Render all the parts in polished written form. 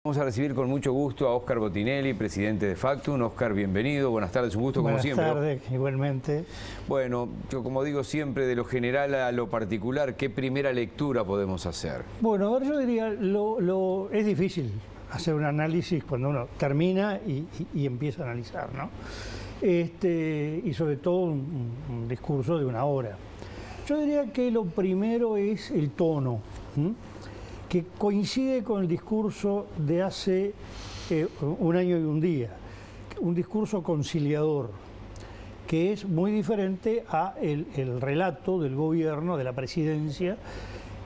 Vamos a recibir con mucho gusto a Óscar Botinelli, presidente de Factum. Óscar, bienvenido, buenas tardes, un gusto como siempre. Buenas tardes, igualmente. Bueno, yo como digo siempre, de lo general a lo particular, ¿qué primera lectura podemos hacer? Bueno, a ver, yo diría, es difícil hacer un análisis cuando uno termina y empieza a analizar, ¿no? Y sobre todo un discurso de una hora. Yo diría que lo primero es el tono, que coincide con el discurso de hace un año y un día, un discurso conciliador, que es muy diferente a el relato del gobierno, de la presidencia,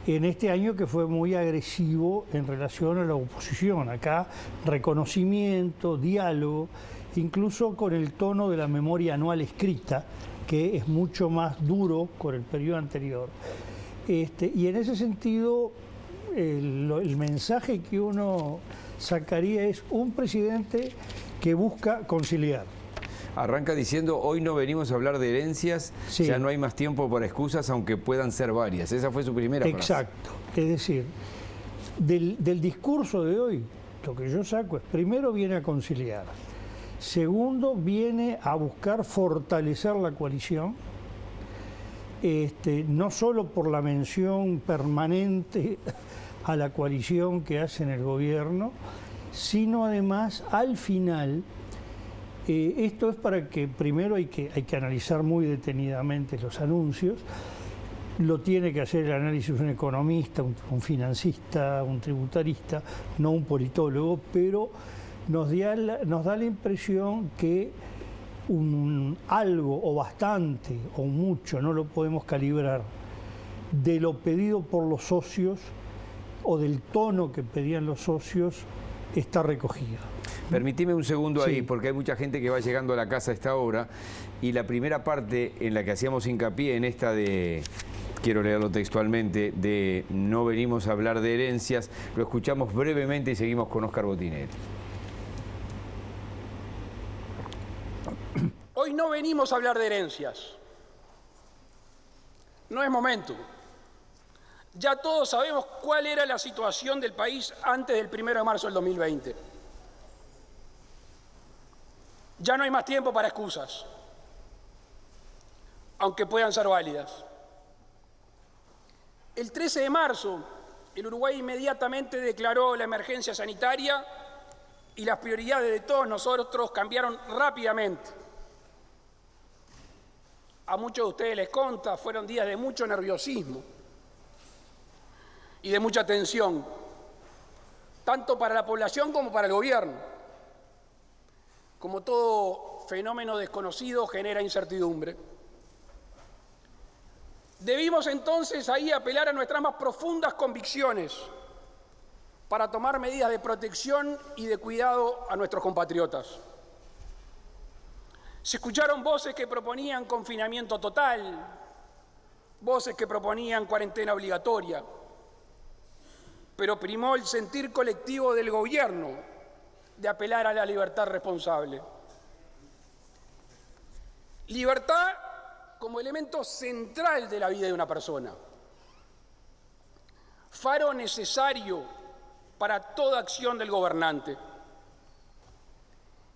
en este año, que fue muy agresivo en relación a la oposición. Acá reconocimiento, diálogo, incluso con el tono de la memoria anual escrita, que es mucho más duro con el periodo anterior. Y en ese sentido, el mensaje que uno sacaría es un presidente que busca conciliar. Arranca diciendo, hoy no venimos a hablar de herencias, sí. Ya no hay más tiempo para excusas, aunque puedan ser varias. Esa fue su primera frase. Exacto. Es decir, del discurso de hoy, lo que yo saco es, primero viene a conciliar. Segundo, viene a buscar fortalecer la coalición, no solo por la mención permanente a la coalición que hace en el gobierno, sino además al final, esto es para que primero hay que analizar muy detenidamente los anuncios, lo tiene que hacer el análisis un economista, un financista, un tributarista, no un politólogo, pero nos da la impresión que algo o bastante o mucho, no lo podemos calibrar, de lo pedido por los socios o del tono que pedían los socios está recogido. Permitime un segundo ahí, sí, porque hay mucha gente que va llegando a la casa a esta hora, y la primera parte en la que hacíamos hincapié en esta de, quiero leerlo textualmente, de no venimos a hablar de herencias, lo escuchamos brevemente y seguimos con Óscar Botinelli. Hoy no venimos a hablar de herencias. No es momento. Ya todos sabemos cuál era la situación del país antes del 1 de marzo del 2020. Ya no hay más tiempo para excusas, aunque puedan ser válidas. El 13 de marzo, el Uruguay inmediatamente declaró la emergencia sanitaria y las prioridades de todos nosotros cambiaron rápidamente. A muchos de ustedes les consta, fueron días de mucho nerviosismo y de mucha tensión, tanto para la población como para el gobierno. Como todo fenómeno desconocido genera incertidumbre. Debimos entonces ahí apelar a nuestras más profundas convicciones para tomar medidas de protección y de cuidado a nuestros compatriotas. Se escucharon voces que proponían confinamiento total, voces que proponían cuarentena obligatoria, pero primó el sentir colectivo del gobierno de apelar a la libertad responsable. Libertad como elemento central de la vida de una persona, faro necesario para toda acción del gobernante.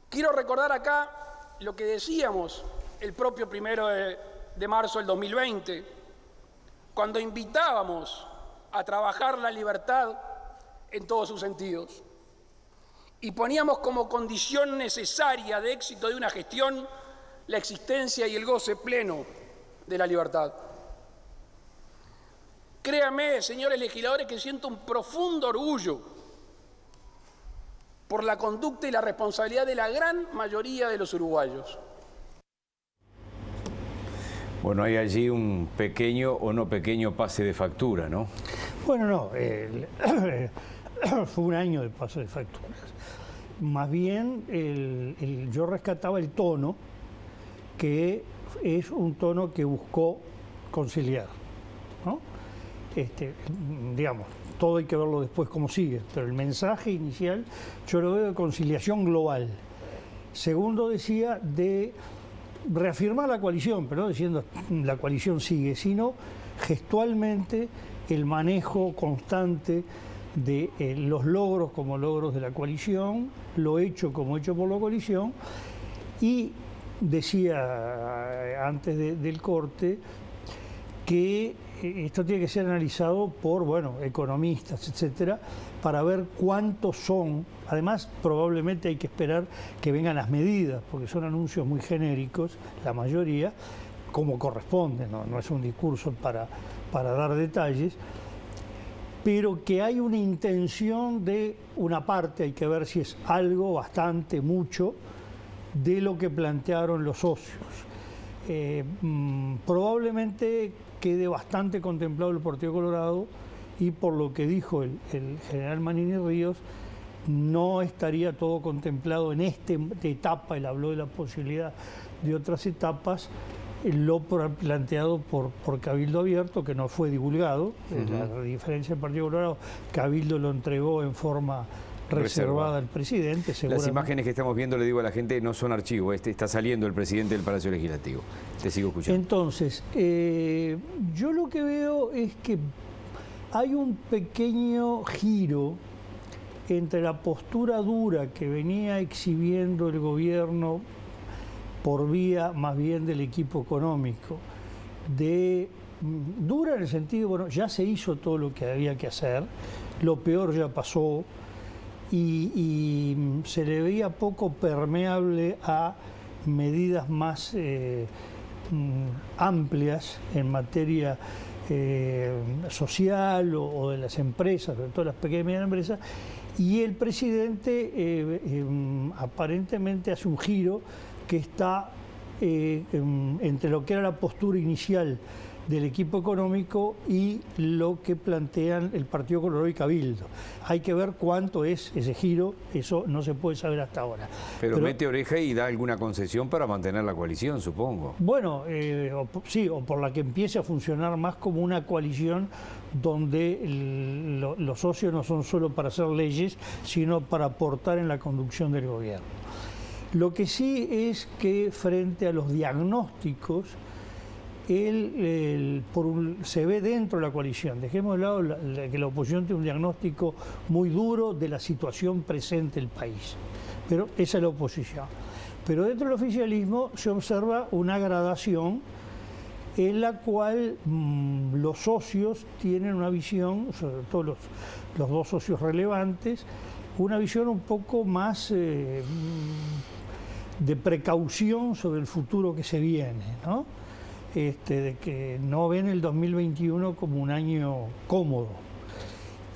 Quiero recordar acá lo que decíamos el propio 1 de marzo del 2020, cuando invitábamos a trabajar la libertad en todos sus sentidos y poníamos como condición necesaria de éxito de una gestión la existencia y el goce pleno de la libertad. Créanme, señores legisladores, que siento un profundo orgullo por la conducta y la responsabilidad de la gran mayoría de los uruguayos. Bueno, hay allí un pequeño o no pequeño pase de factura, ¿no? Bueno, no, fue un año de pase de facturas. Más bien, yo rescataba el tono, que es un tono que buscó conciliar, ¿no? Digamos, todo hay que verlo después cómo sigue, pero el mensaje inicial yo lo veo de conciliación global. Segundo, decía de reafirmar la coalición, pero no diciendo la coalición sigue, sino gestualmente el manejo constante de los logros como logros de la coalición, lo hecho como hecho por la coalición, y decía antes del corte que esto tiene que ser analizado por, bueno, economistas, etcétera, para ver cuántos son. Además, probablemente hay que esperar que vengan las medidas, porque son anuncios muy genéricos, la mayoría, como corresponde, no es un discurso para dar detalles, pero que hay una intención de una parte, hay que ver si es algo, bastante, mucho, de lo que plantearon los socios. Probablemente quede bastante contemplado el Partido Colorado, y por lo que dijo el general Manini Ríos, no estaría todo contemplado en esta etapa. Él habló de la posibilidad de otras etapas, lo planteado por Cabildo Abierto, que no fue divulgado. La diferencia del Partido Colorado, Cabildo lo entregó en forma reservada al presidente. Las imágenes que estamos viendo, le digo a la gente, no son archivo. Está saliendo el presidente del Palacio Legislativo. Te sigo escuchando. Entonces, yo lo que veo es que hay un pequeño giro entre la postura dura que venía exhibiendo el gobierno por vía más bien del equipo económico, dura en el sentido, bueno, ya se hizo todo lo que había que hacer, lo peor ya pasó, y se le veía poco permeable a medidas más amplias en materia social o de las empresas, sobre todo las pequeñas y medianas empresas, y el presidente aparentemente hace un giro que está entre lo que era la postura inicial del equipo económico y lo que plantean el Partido Colorado y Cabildo. Hay que ver cuánto es ese giro, eso no se puede saber hasta ahora. Pero mete oreja y da alguna concesión para mantener la coalición, supongo. Bueno, sí, o por la que empiece a funcionar más como una coalición donde los socios no son solo para hacer leyes, sino para aportar en la conducción del gobierno. Lo que sí es que frente a los diagnósticos, se ve dentro de la coalición. Dejemos de lado que la oposición tiene un diagnóstico muy duro de la situación presente del país, pero esa es la oposición. Pero dentro del oficialismo se observa una gradación en la cual los socios tienen una visión, sobre todo los dos socios relevantes, una visión un poco más de precaución sobre el futuro que se viene, ¿no? De que no ven el 2021 como un año cómodo.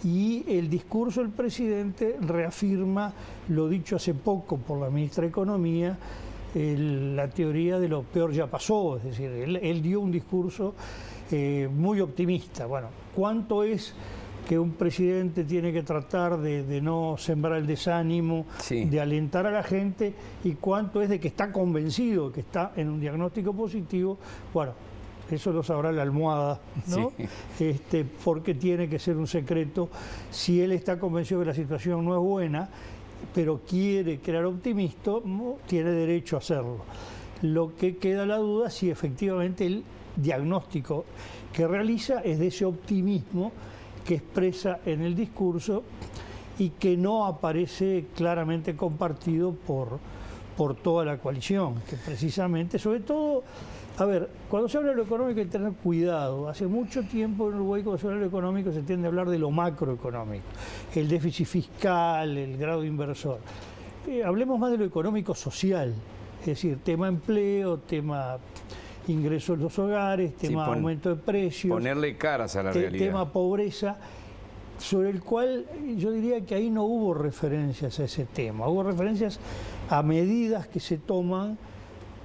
Y el discurso del presidente reafirma lo dicho hace poco por la ministra de Economía, la teoría de lo peor ya pasó, es decir, él dio un discurso muy optimista. Bueno, ¿cuánto es que un presidente tiene que tratar de no sembrar el desánimo, sí, de alentar a la gente, y cuánto es de que está convencido, que está en un diagnóstico positivo? Bueno, eso lo sabrá la almohada, ¿no? Sí. Porque tiene que ser un secreto. Si él está convencido que la situación no es buena, pero quiere crear optimismo, tiene derecho a hacerlo. Lo que queda la duda si efectivamente el diagnóstico que realiza es de ese optimismo que expresa en el discurso y que no aparece claramente compartido por toda la coalición, que precisamente, sobre todo, a ver, cuando se habla de lo económico hay que tener cuidado. Hace mucho tiempo en Uruguay, cuando se habla de lo económico, se tiende a hablar de lo macroeconómico, el déficit fiscal, el grado inversor. Hablemos más de lo económico social, es decir, tema empleo, tema ingresos de los hogares, tema aumento de precios. Ponerle caras a la realidad. Tema pobreza, sobre el cual yo diría que ahí no hubo referencias a ese tema. Hubo referencias a medidas que se toman,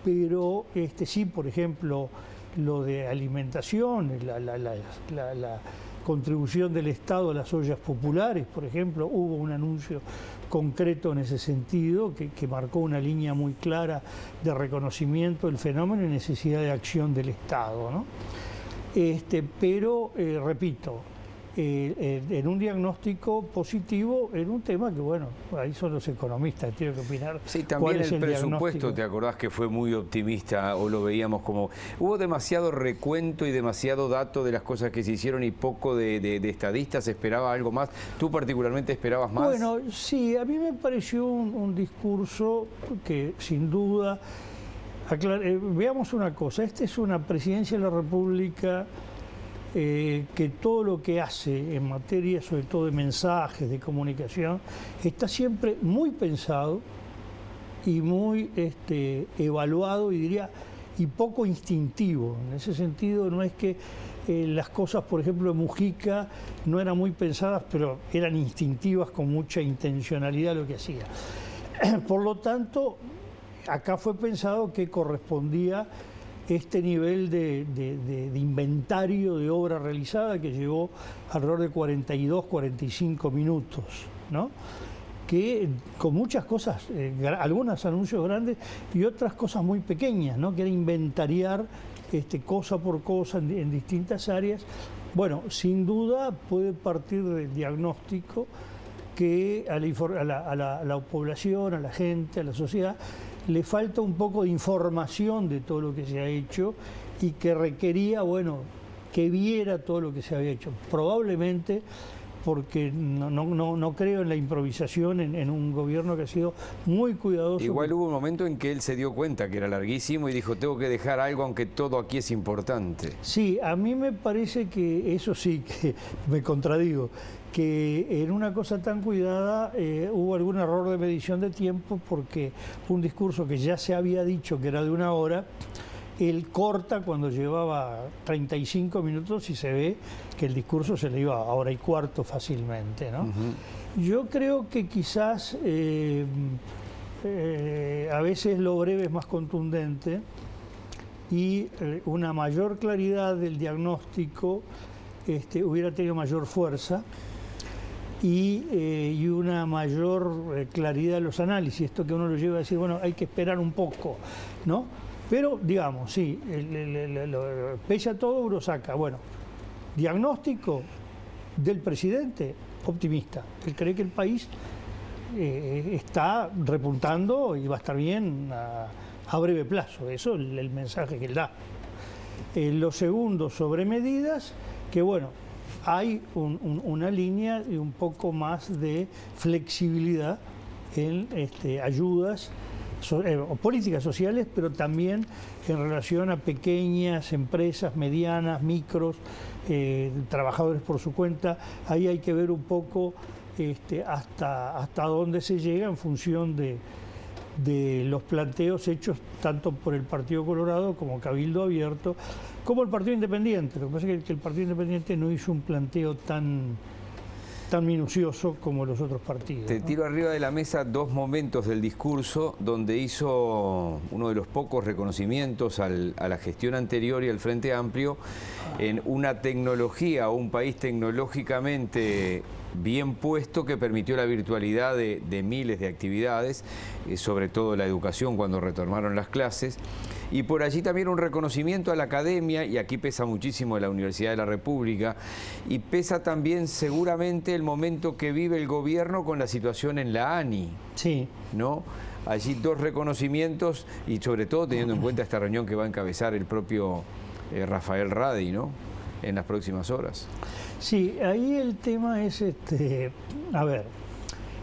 pero sí, por ejemplo, lo de alimentación, la contribución del Estado a las ollas populares, por ejemplo, hubo un anuncio concreto en ese sentido que marcó una línea muy clara de reconocimiento del fenómeno y necesidad de acción del Estado, ¿no? Pero, repito, en un diagnóstico positivo en un tema que, bueno, ahí son los economistas que tienen que opinar. Sí, también cuál es el presupuesto, diagnóstico. ¿te acordás que fue muy optimista o lo veíamos como... Hubo demasiado recuento y demasiado dato de las cosas que se hicieron y poco de estadistas? ¿Esperaba algo más? ¿Tú particularmente esperabas más? Bueno, sí, a mí me pareció un discurso que sin duda... veamos una cosa, esta es una presidencia de la República que todo lo que hace en materia, sobre todo de mensajes, de comunicación, está siempre muy pensado y muy evaluado, y diría, y poco instintivo. En ese sentido, no es que las cosas, por ejemplo, de Mujica no eran muy pensadas, pero eran instintivas con mucha intencionalidad lo que hacía. Por lo tanto, acá fue pensado que correspondía este nivel de inventario de obra realizada que llevó alrededor de 42, 45 minutos, ¿no? Que con muchas cosas, algunos anuncios grandes y otras cosas muy pequeñas, ¿no? Que era inventariar cosa por cosa en distintas áreas. Bueno, sin duda puede partir del diagnóstico que a la población, a la gente, a la sociedad, le falta un poco de información de todo lo que se ha hecho y que requería, bueno, que viera todo lo que se había hecho. Probablemente porque no creo en la improvisación en un gobierno que ha sido muy cuidadoso. Igual hubo un momento en que él se dio cuenta que era larguísimo y dijo, tengo que dejar algo aunque todo aquí es importante. Sí, a mí me parece que eso sí, que me contradigo, que en una cosa tan cuidada hubo algún error de medición de tiempo, porque un discurso que ya se había dicho que era de 1 hora, él corta cuando llevaba 35 minutos y se ve que el discurso se le iba a 1:15 fácilmente, ¿no? Yo creo que quizás a veces lo breve es más contundente y una mayor claridad del diagnóstico hubiera tenido mayor fuerza y una mayor claridad de los análisis. Esto que uno lo lleva a decir, bueno, hay que esperar un poco, ¿no? Pero, digamos, sí, pese a todo, uno saca, bueno, diagnóstico del presidente, optimista. Él cree que el país está repuntando y va a estar bien a breve plazo. Eso es el mensaje que él da. Lo segundo, sobre medidas, que bueno, hay una línea y un poco más de flexibilidad en ayudas o políticas sociales, pero también en relación a pequeñas empresas, medianas, micros, trabajadores por su cuenta. Ahí hay que ver un poco hasta dónde se llega en función de los planteos hechos tanto por el Partido Colorado como Cabildo Abierto, como el Partido Independiente. Lo que pasa es que el Partido Independiente no hizo un planteo tan minucioso como los otros partidos. Te tiro arriba de la mesa 2 momentos del discurso donde hizo uno de los pocos reconocimientos a la gestión anterior y al Frente Amplio en una tecnología o un país tecnológicamente bien puesto que permitió la virtualidad de miles de actividades, sobre todo la educación cuando retomaron las clases. Y por allí también un reconocimiento a la academia, y aquí pesa muchísimo la Universidad de la República, y pesa también seguramente el momento que vive el gobierno con la situación en la ANI. Sí. ¿No? Allí 2 reconocimientos, y sobre todo teniendo en cuenta esta reunión que va a encabezar el propio Rafael Radi, ¿no? En las próximas horas. Sí, ahí el tema es, a ver,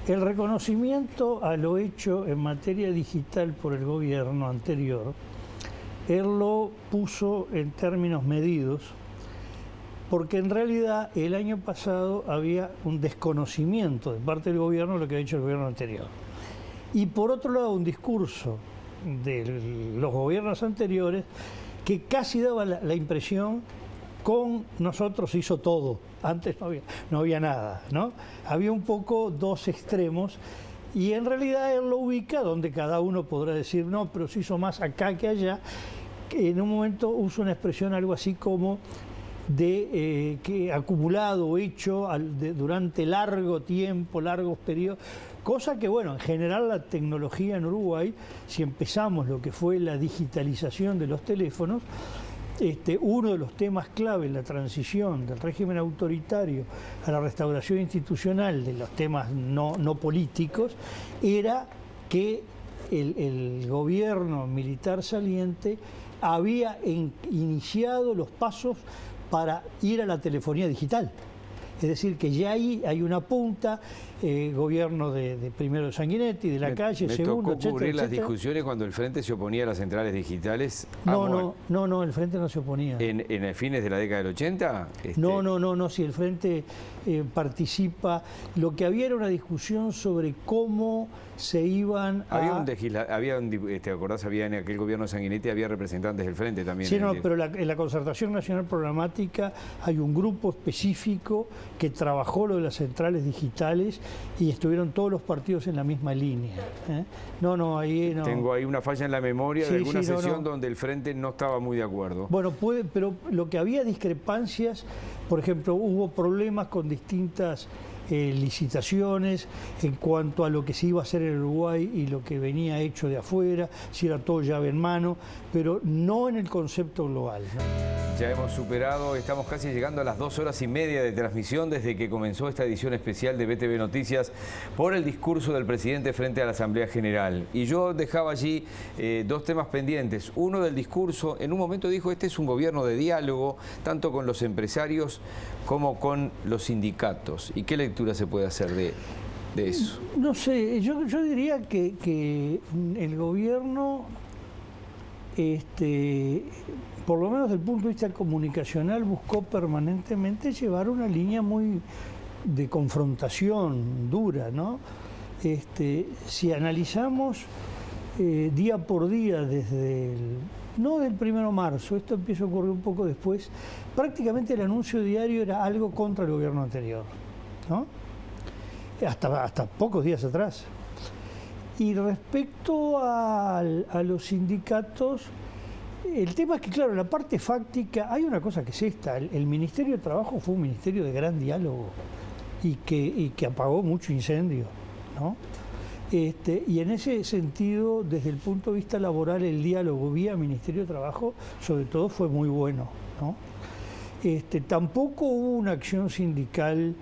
el reconocimiento a lo hecho en materia digital por el gobierno anterior, él lo puso en términos medidos, porque en realidad el año pasado había un desconocimiento de parte del gobierno de lo que había hecho el gobierno anterior. Y por otro lado, un discurso de los gobiernos anteriores que casi daba la impresión, con nosotros hizo todo, antes no había nada, ¿no? Había un poco 2 extremos. Y en realidad él lo ubica donde cada uno podrá decir, no, pero se hizo más acá que allá. Que en un momento usa una expresión algo así como de que acumulado o hecho durante largo tiempo, largos periodos. Cosa que, bueno, en general la tecnología en Uruguay, si empezamos lo que fue la digitalización de los teléfonos, uno de los temas clave en la transición del régimen autoritario a la restauración institucional de los temas no políticos era que el gobierno militar saliente había iniciado los pasos para ir a la telefonía digital. Es decir, que ya ahí hay una punta, gobierno de primero de Sanguinetti, de la calle, segundo, etcétera. ¿Me tocó cubrir las etcétera? discusiones cuando el Frente se oponía a las centrales digitales? No, el Frente no se oponía. ¿En fines de la década del 80? No, si el Frente participa. Lo que había era una discusión sobre cómo se iban a... ¿Te acordás? Había en aquel gobierno de Sanguinetti, había representantes del Frente también. Sí, pero en la Concertación Nacional Programática hay un grupo específico que trabajó lo de las centrales digitales y estuvieron todos los partidos en la misma línea. Ahí no. Tengo ahí una falla en la memoria de alguna sesión donde el Frente no estaba muy de acuerdo. Bueno, pero lo que había discrepancias, por ejemplo, hubo problemas con distintas licitaciones en cuanto a lo que se iba a hacer en Uruguay y lo que venía hecho de afuera, si era todo llave en mano, pero no en el concepto global, ¿no? Ya hemos superado, estamos casi llegando a las 2 horas y media de transmisión desde que comenzó esta edición especial de BTV Noticias por el discurso del presidente frente a la Asamblea General. Y yo dejaba allí dos temas pendientes. Uno del discurso, en un momento dijo, este es un gobierno de diálogo, tanto con los empresarios como con los sindicatos. ¿Y qué lectura se puede hacer de eso? No sé, yo diría que el gobierno, por lo menos desde el punto de vista comunicacional, buscó permanentemente llevar una línea muy de confrontación dura, ¿no? Si analizamos día por día desde no del 1 de marzo, esto empieza a ocurrir un poco después, prácticamente el anuncio diario era algo contra el gobierno anterior, ¿no? Hasta pocos días atrás. Y respecto a los sindicatos, el tema es que, claro, en la parte fáctica hay una cosa que es esta: el Ministerio de Trabajo fue un ministerio de gran diálogo y que apagó mucho incendio, ¿no? Y en ese sentido, desde el punto de vista laboral, el diálogo vía Ministerio de Trabajo, sobre todo, fue muy bueno, ¿no? Tampoco hubo una acción sindical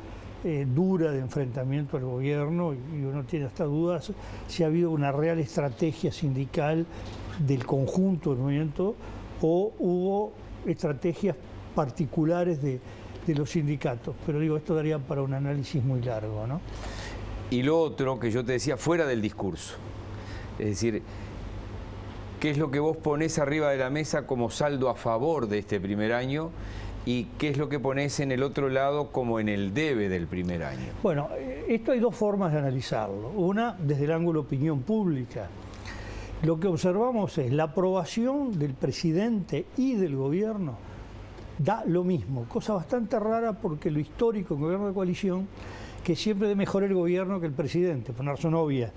dura de enfrentamiento al gobierno, y uno tiene hasta dudas si ha habido una real estrategia sindical del conjunto del movimiento o hubo estrategias particulares de los sindicatos. Pero digo, esto daría para un análisis muy largo, ¿no? Y lo otro que yo te decía, fuera del discurso, es decir, ¿qué es lo que vos ponés arriba de la mesa como saldo a favor de este primer año? ¿Y qué es lo que ponés en el otro lado como en el debe del primer año? Bueno, esto hay dos formas de analizarlo. Una, desde el ángulo opinión pública. Lo que observamos es la aprobación del presidente y del gobierno da lo mismo, cosa bastante rara porque lo histórico en gobierno de coalición, que siempre de mejor el gobierno que el presidente, por una razón obvia.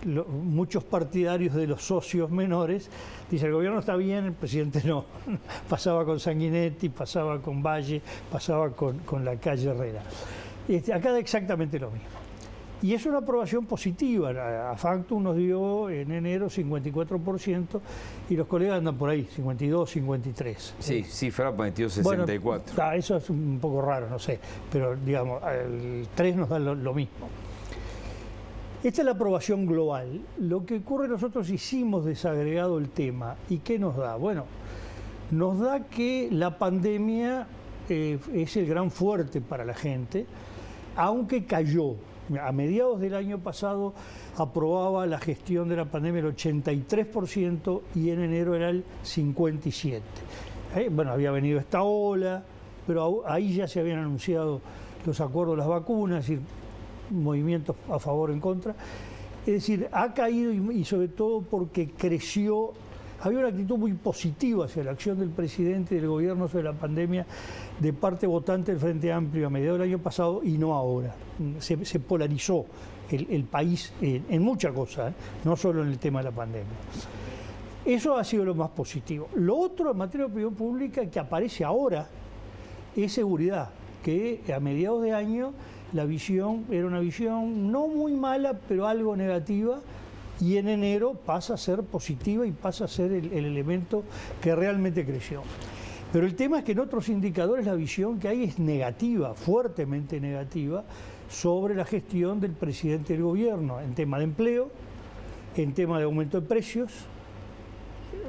Muchos partidarios de los socios menores dicen: el gobierno está bien, el presidente no. Pasaba con Sanguinetti, pasaba con Valle, pasaba con la calle Herrera. Acá da exactamente lo mismo. Y es una aprobación positiva. A Factum nos dio en enero 54% y los colegas andan por ahí, 52, 53. Sí, cifra metió 64. Bueno, eso es un poco raro, no sé, pero digamos, el 3 nos da lo mismo. Esta es la aprobación global. Lo que ocurre, nosotros hicimos desagregado el tema. ¿Y qué nos da? Bueno, nos da que la pandemia es el gran fuerte para la gente, aunque cayó. A mediados del año pasado aprobaba la gestión de la pandemia el 83% y en enero era el 57%. Bueno, había venido esta ola, pero ahí ya se habían anunciado los acuerdos de las vacunas, es decir, movimientos a favor o en contra. Es decir, ha caído y sobre todo porque creció. Había una actitud muy positiva hacia la acción del presidente y del gobierno sobre la pandemia de parte votante del Frente Amplio a mediados del año pasado y no ahora. Se polarizó el país en muchas cosas, no solo en el tema de la pandemia. Eso ha sido lo más positivo. Lo otro en materia de opinión pública que aparece ahora es seguridad, que a mediados de año la visión era una visión no muy mala, pero algo negativa, y en enero pasa a ser positiva y pasa a ser el elemento que realmente creció. Pero el tema es que en otros indicadores la visión que hay es negativa, fuertemente negativa, sobre la gestión del presidente del gobierno en tema de empleo, en tema de aumento de precios.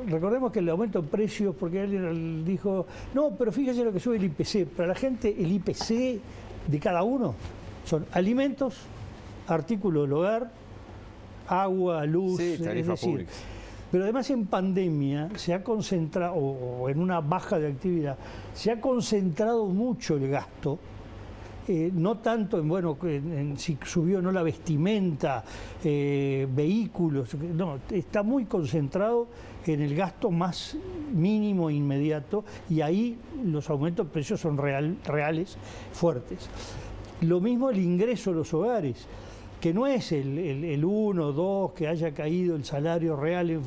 Recordemos que el aumento de precios, porque alguien dijo, no, pero fíjese lo que sube el IPC. Para la gente el IPC de cada uno son alimentos, artículos del hogar, agua, luz, sí, tarifa pública. Pero además en pandemia se ha concentrado, o en una baja de actividad, se ha concentrado mucho el gasto, no tanto en, bueno, en si subió o no la vestimenta, vehículos, no, está muy concentrado en el gasto más mínimo e inmediato, y ahí los aumentos de precios son reales, fuertes. Lo mismo el ingreso de los hogares, que no es el 1 o 2 que haya caído el salario real.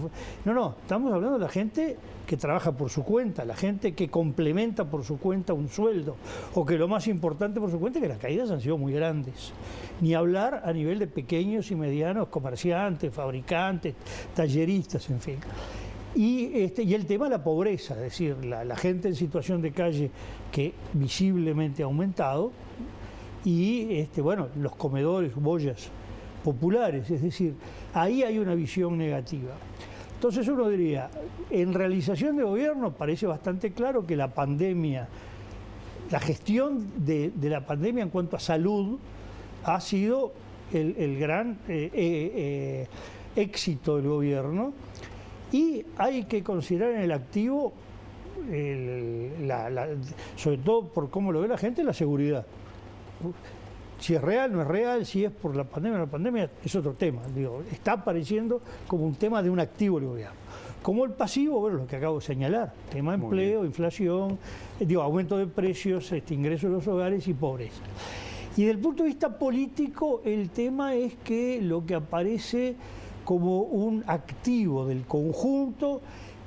No, estamos hablando de la gente que trabaja por su cuenta, la gente que complementa por su cuenta un sueldo, o que lo más importante por su cuenta es que las caídas han sido muy grandes. Ni hablar a nivel de pequeños y medianos comerciantes, fabricantes, talleristas, en fin. Y el tema de la pobreza, es decir, la gente en situación de calle que visiblemente ha aumentado, y bueno, los comedores, boyas populares, es decir, ahí hay una visión negativa. Entonces uno diría, en realización de gobierno parece bastante claro que la pandemia, la gestión de la pandemia en cuanto a salud ha sido el gran éxito del gobierno, y hay que considerar en el activo, sobre todo por cómo lo ve la gente, la seguridad. Si es real, no es real, si es por la pandemia o no la pandemia, es otro tema. Digo, está apareciendo como un tema de un activo del gobierno. Como el pasivo, bueno, lo que acabo de señalar, tema de empleo, inflación, aumento de precios, ingresos de los hogares y pobreza. Y desde el punto de vista político, el tema es que lo que aparece como un activo del conjunto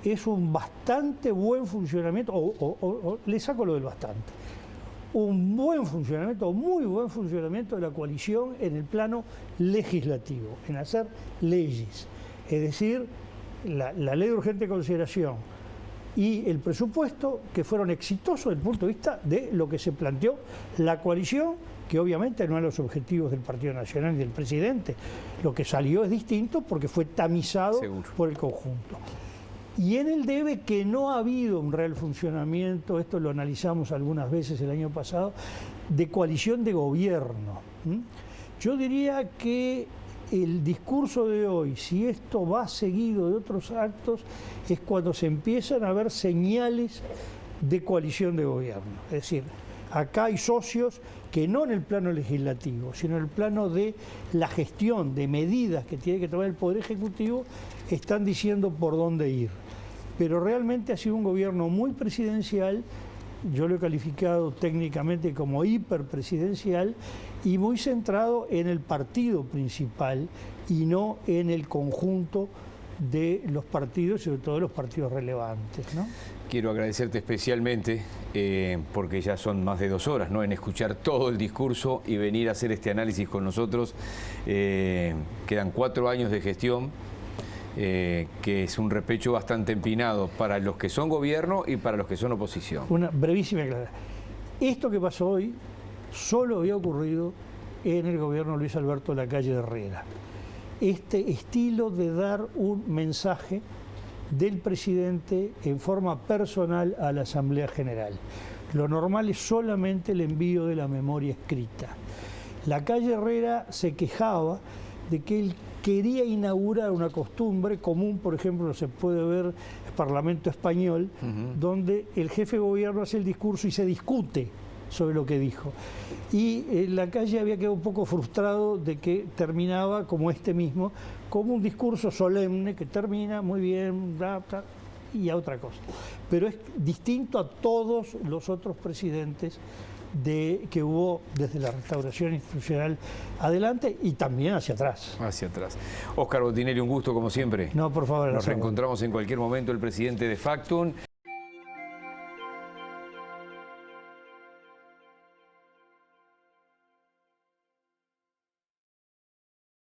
es un bastante buen funcionamiento, o le saco lo del bastante, un buen funcionamiento, muy buen funcionamiento de la coalición en el plano legislativo, en hacer leyes. Es decir, la ley de urgente consideración y el presupuesto, que fueron exitosos desde el punto de vista de lo que se planteó la coalición, que obviamente no eran los objetivos del Partido Nacional y del presidente. Lo que salió es distinto porque fue tamizado por el conjunto. Y en el debe, que no ha habido un real funcionamiento, esto lo analizamos algunas veces el año pasado, de coalición de gobierno. Yo diría que el discurso de hoy, si esto va seguido de otros actos, es cuando se empiezan a ver señales de coalición de gobierno. Es decir, acá hay socios que no en el plano legislativo, sino en el plano de la gestión de medidas que tiene que tomar el Poder Ejecutivo, están diciendo por dónde ir. Pero realmente ha sido un gobierno muy presidencial, yo lo he calificado técnicamente como hiperpresidencial, y muy centrado en el partido principal y no en el conjunto de los partidos, sobre todo de los partidos relevantes, ¿no? Quiero agradecerte especialmente, porque ya son más de 2 horas, ¿no?, en escuchar todo el discurso y venir a hacer este análisis con nosotros. Quedan 4 años de gestión, que es un repecho bastante empinado para los que son gobierno y para los que son oposición. Una brevísima aclaración. Esto que pasó hoy solo había ocurrido en el gobierno Luis Alberto Lacalle Herrera. Este estilo de dar un mensaje del presidente en forma personal a la Asamblea General. Lo normal es solamente el envío de la memoria escrita. Lacalle Herrera se quejaba de que él quería inaugurar una costumbre común, por ejemplo, se puede ver en el Parlamento español, donde el jefe de gobierno hace el discurso y se discute sobre lo que dijo. Y Lacalle había quedado un poco frustrado de que terminaba como este mismo, como un discurso solemne que termina muy bien, y a otra cosa. Pero es distinto a todos los otros presidentes que hubo desde la restauración institucional adelante y también hacia atrás. Hacia atrás. Óscar Botinelli, un gusto como siempre. No, por favor. Nos reencontramos en cualquier momento, el presidente de Factum.